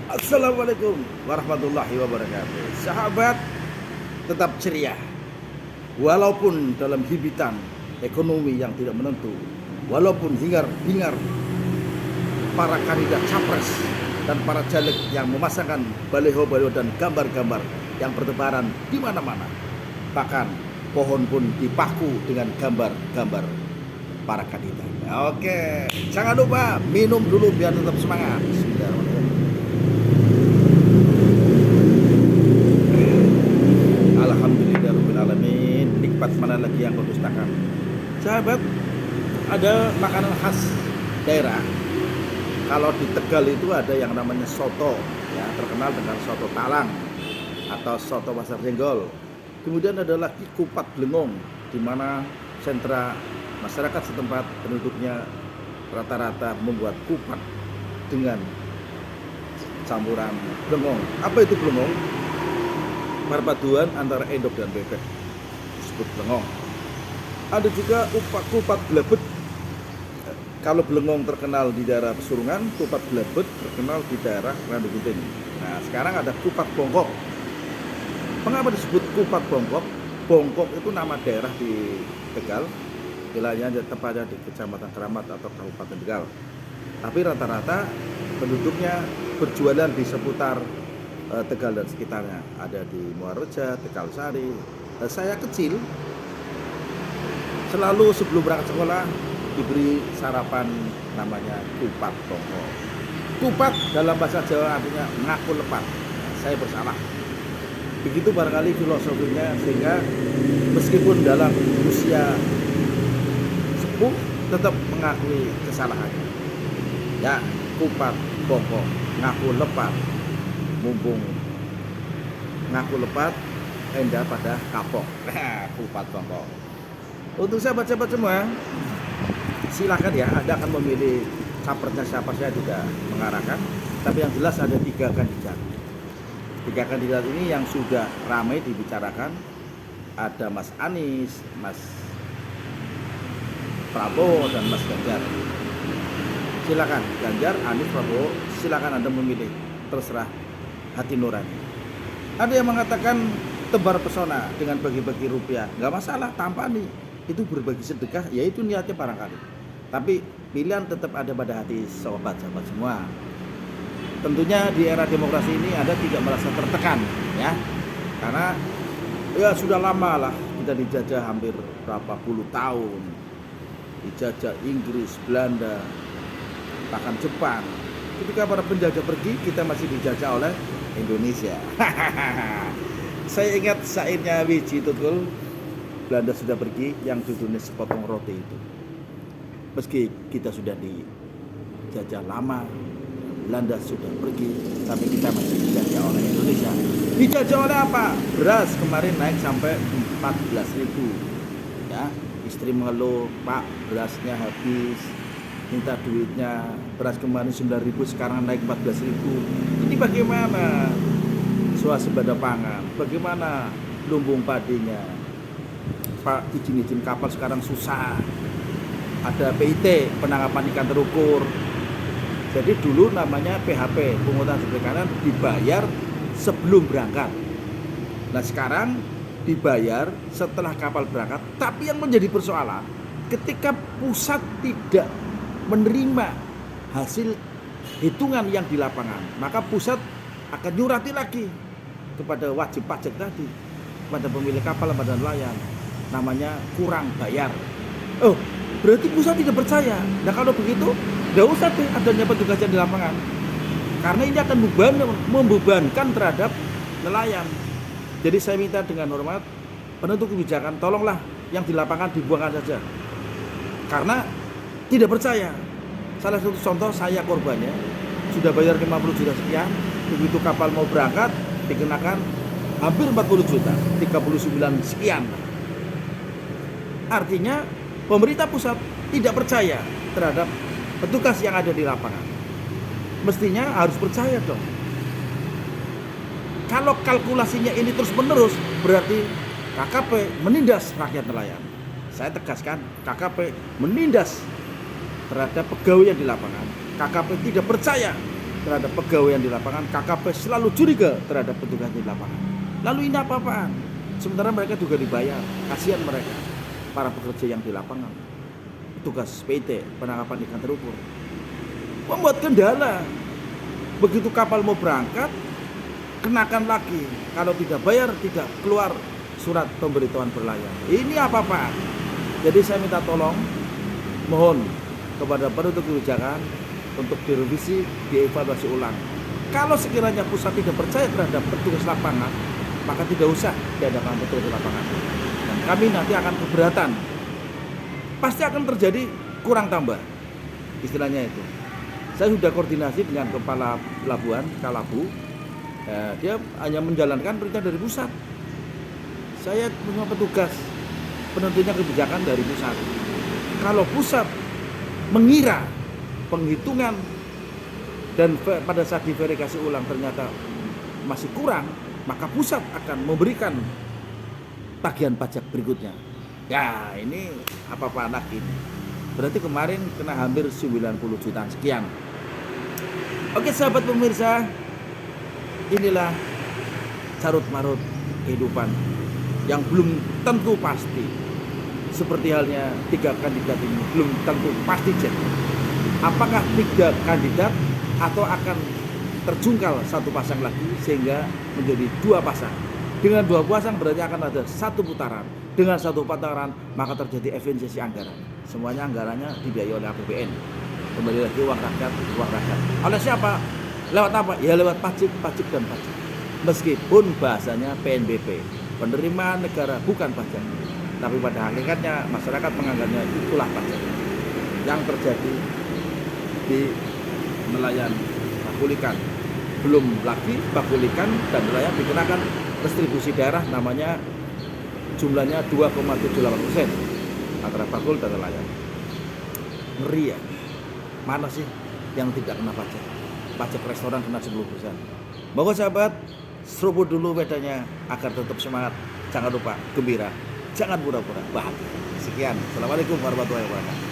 Assalamualaikum warahmatullahi wabarakatuh. Sahabat, tetap ceria walaupun dalam hibitan ekonomi yang tidak menentu, walaupun hingar-bingar para kandidat capres dan para caleg yang memasangkan baliho-baliho dan gambar-gambar yang bertebaran di mana-mana. Bahkan pohon pun dipaku dengan gambar-gambar para kandidat. Oke, jangan lupa minum dulu biar tetap semangat. Bismillahirrahmanirrahim. Alhamdulillahirrahmanirrahim. Nikmat mana lagi yang kau dustakan? Sahabat, ada makanan khas daerah. Kalau di Tegal itu ada yang namanya soto, ya, terkenal dengan soto talang atau soto pasar jenggol. Kemudian ada lagi kupat blengong, di mana sentra masyarakat setempat penduduknya rata-rata membuat kupat dengan campuran blengong. Apa itu blengong? Perpaduan antara endog dan bebek disebut blengong. Ada juga kupat gelebet. Kalau blengong terkenal di daerah Pesurungan, kupat gelebet terkenal di daerah Randu Gunting. Nah, sekarang ada kupat bongkok. Mengapa disebut kupat bongkok? Bongkok itu nama daerah di Tegal, wilayahnya tepatnya di Kecamatan Keramat atau Kabupaten Tegal. Tapi rata-rata penduduknya berjualan di seputar Tegal dan sekitarnya. Ada di Muarreja, Tegal Sari. Saya kecil selalu sebelum berangkat sekolah diberi sarapan namanya kupat bongkok. Kupat dalam bahasa Jawa artinya ngaku lepat. Saya bersalah. Begitu barangkali filosofinya, sehingga meskipun dalam usia sepuh tetap mengakui kesalahannya. Ya, kupat bongkok, ngaku lepat. Mumpung ngaku lepat, endah pada kapok. Kupat bongkok. Untuk sahabat-sahabat semua, silakan ya, Anda akan memilih capresnya siapa, saya tidak mengarahkan. Tapi yang jelas ada 3 kandidat. 3 kandidat ini yang sudah ramai dibicarakan. Ada Mas Anies, Mas Prabowo, dan Mas Ganjar. Silakan Ganjar, Anies, Prabowo, silakan Anda memilih, terserah hati nurani. Ada yang mengatakan tebar pesona dengan bagi-bagi rupiah, nggak masalah, tanpa nih itu berbagi sedekah, ya itu niatnya barangkali. Tapi pilihan tetap ada pada hati sahabat-sahabat semua. Tentunya di era demokrasi ini Anda tidak merasa tertekan, ya, karena ya sudah lama lah kita dijajah, hampir berapa puluh tahun, dijajah Inggris, Belanda, bahkan Jepang. Ketika para penjajah pergi, kita masih dijajah oleh Indonesia. Saya ingat syairnya Wiji Tutul, Belanda sudah pergi, yang judulnya sepotong roti itu. Meski kita sudah dijajah lama, Belanda sudah pergi, tapi kita masih dijajah oleh Indonesia. Dijajah oleh apa? Beras kemarin naik sampai 14.000. Ya, istri mengeluh, Pak, berasnya habis, minta duitnya. Beras kemarin 9.000, sekarang naik 14.000. Ini bagaimana swasembada pangan? Bagaimana lumbung padinya? Pak, izin kapal sekarang susah. Ada PIT, penangkapan ikan terukur. Jadi dulu namanya PHP, pungutan hasil perikanan, dibayar sebelum berangkat. Nah, sekarang dibayar setelah kapal berangkat. Tapi yang menjadi persoalan, ketika pusat tidak menerima hasil hitungan yang di lapangan, maka pusat akan nyurati lagi kepada wajib pajak tadi, pada pemilik kapal, pada nelayan, namanya kurang bayar. Oh, berarti pusat tidak percaya. Nah, kalau begitu tidak usah deh adanya petugas yang di lapangan, karena ini akan membebankan terhadap nelayan. Jadi saya minta dengan hormat, penentu kebijakan, tolonglah yang di lapangan dibuangkan saja, karena tidak percaya. Salah satu contoh, saya korbannya, sudah bayar 50 juta sekian, begitu kapal mau berangkat dikenakan hampir 40 juta, 39 sekian. Artinya pemerintah pusat tidak percaya terhadap petugas yang ada di lapangan. Mestinya harus percaya dong. Kalau kalkulasinya ini terus menerus, berarti KKP menindas rakyat nelayan. Saya tegaskan, KKP menindas terhadap pegawai yang di lapangan. KKP tidak percaya terhadap pegawai yang di lapangan, KKP selalu curiga terhadap petugas di lapangan. Lalu ini apa-apaan? Sementara mereka juga dibayar. Kasihan mereka, para pekerja yang di lapangan. Tugas PT, penangkapan ikan terukur. Membuat kendala. Begitu kapal mau berangkat, kenakan lagi. Kalau tidak bayar, tidak keluar surat pemberitahuan berlayar. Ini apa-apaan? Jadi saya minta tolong, mohon kepada penentu kebijakan untuk direvisi, dievaluasi ulang. Kalau sekiranya pusat tidak percaya terhadap petugas lapangan, maka tidak usah diadakan petugas lapangan. Dan kami nanti akan keberatan. Pasti akan terjadi kurang tambah, istilahnya itu. Saya sudah koordinasi dengan kepala pelabuhan Kalabu. Dia hanya menjalankan perintah dari pusat. Saya punya petugas penentunya kebijakan dari pusat. Kalau pusat mengira penghitungan dan pada saat diverifikasi ulang ternyata masih kurang, maka pusat akan memberikan tagihan pajak berikutnya. Ya, ini apa-apa lagi ini. Berarti kemarin kena hampir 90 jutaan sekian. Oke sahabat pemirsa, inilah carut-marut kehidupan yang belum tentu pasti. Seperti halnya 3 kandidat ini belum tentu pasti jadi. Apakah 3 kandidat atau akan terjungkal 1 pasang lagi sehingga menjadi 2 pasang. Dengan 2 pasang berarti akan ada 1 putaran. Dengan 1 putaran maka terjadi efisiensi anggaran. Semuanya anggarannya dibiayai oleh APBN. Kembali lagi uang rakyat. Oleh siapa? Lewat apa? Ya lewat pajak dan pajak. Meskipun bahasanya PNBP, penerimaan negara bukan pajak. Tapi pada hakikatnya masyarakat menganggapnya itulah pajak yang terjadi di nelayan Bakulikan. Belum lagi Bakulikan dan nelayan dikenakan restribusi daerah namanya jumlahnya 2,78% antara bakul dan nelayan. Ngeri ya. Mana sih yang tidak kena pajak? Pajak restoran kena 10%. Monggo sahabat, seruput dulu bedanya agar tetap semangat. Jangan lupa gembira, jangan pura-pura bahagia. Sekian, assalamualaikum warahmatullahi wabarakatuh.